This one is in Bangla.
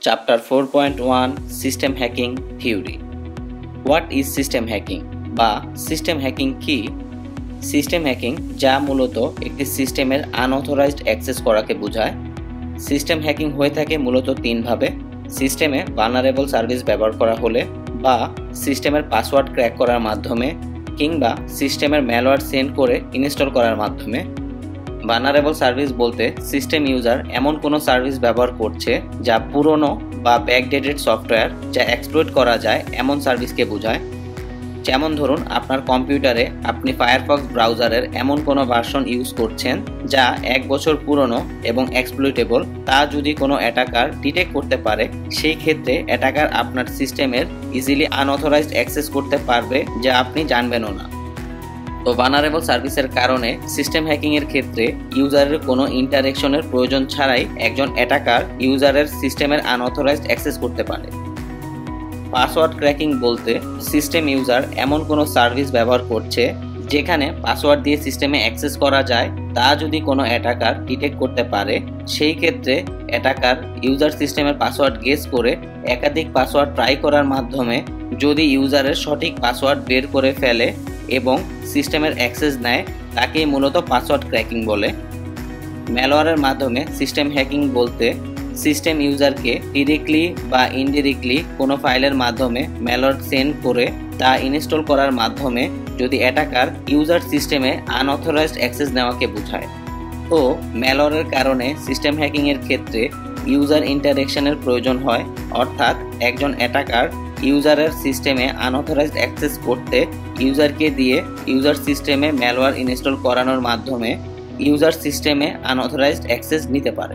Chapter 4.1 System Hacking Theory. What is system hacking? বা সিস্টেম হ্যাকিং কি? সিস্টেম হ্যাকিং যা মূলত একটি সিস্টেমের আনঅথরাইজড অ্যাক্সেস করাকে বোঝায়। সিস্টেম হ্যাকিং হয়ে থাকে মূলত তিনভাবে: সিস্টেমে ভালনারেবল সার্ভিস ব্যবহার করা হলে, বা সিস্টেমের পাসওয়ার্ড ক্র্যাক করার মাধ্যমে, কিংবা সিস্টেমের ম্যালওয়্যার সেন্ড করে ইনস্টল করার মাধ্যমে। ভালনারেবল সার্ভিস বলতে সিস্টেম ইউজার এমন কোনো সার্ভিস ব্যবহার করছে যা পুরনো বা ব্যাকডেটেড সফটওয়্যার যা এক্সপ্লয়েট করা যায় এমন সার্ভিসকে বোঝায়। যেমন ধরুন, আপনার কম্পিউটারে আপনি ফায়ারফক্স ব্রাউজারের এমন কোনো ভার্সন ইউজ করছেন যা 1 বছর পুরনো এবং এক্সপ্লয়েটেবল। তা যদি কোনো অ্যাটাকার ডিটেক্ট করতে পারে, সেই ক্ষেত্রে অ্যাটাকার আপনার সিস্টেমের ইজিলি আনঅথরাইজড অ্যাক্সেস করতে পারবে যা আপনি জানবেনও না। তো ভালনারেবল সার্ভিসের কারণে সিস্টেম হ্যাকিং এর ক্ষেত্রে ইউজারের কোনো ইন্টারেকশনের প্রয়োজন ছাড়াই একজন অ্যাটাকার ইউজারের সিস্টেমের আনঅথরাইজড অ্যাক্সেস করতে পারে। পাসওয়ার্ড ক্র্যাকিং বলতে সিস্টেম ইউজার এমন কোনো সার্ভিস ব্যবহার করছে যেখানে পাসওয়ার্ড দিয়ে সিস্টেমে অ্যাক্সেস করা যায়। তা যদি কোনো অ্যাটাকার ডিটেক্ট করতে পারে, সেই ক্ষেত্রে অ্যাটাকার ইউজার সিস্টেমের পাসওয়ার্ড গেস করে একাধিক পাসওয়ার্ড ট্রাই করার মাধ্যমে যদি ইউজারের সঠিক পাসওয়ার্ড বের করে ফেলে এবং সিস্টেমের অ্যাক্সেস নেয়, তাকেই মূলত পাসওয়ার্ড ক্র্যাকিং বলে। ম্যালওয়্যারের মাধ্যমে সিস্টেম হ্যাকিং বলতে সিস্টেম ইউজারকে ডিরেক্টলি বা ইনডিরেক্টলি কোনো ফাইলের মাধ্যমে ম্যালওয়্যার সেন্ড করে তা ইনস্টল করার মাধ্যমে যদি অ্যাটাকার ইউজার সিস্টেমে আনঅথরাইজড অ্যাক্সেস নেওয়াকে বোঝায়। তো ম্যালওয়্যারের কারণে সিস্টেম হ্যাকিংয়ের ক্ষেত্রে ইউজার ইন্টারেকশনের প্রয়োজন হয়, অর্থাৎ একজন অ্যাটাকার ইউজারের সিস্টেমে আনঅথরাইজড অ্যাক্সেস করতে ইউজারকে দিয়ে ইউজার সিস্টেমে ম্যালওয়্যার ইনস্টল করানোর মাধ্যমে ইউজার সিস্টেমে আনঅথরাইজড অ্যাক্সেস নিতে পারে।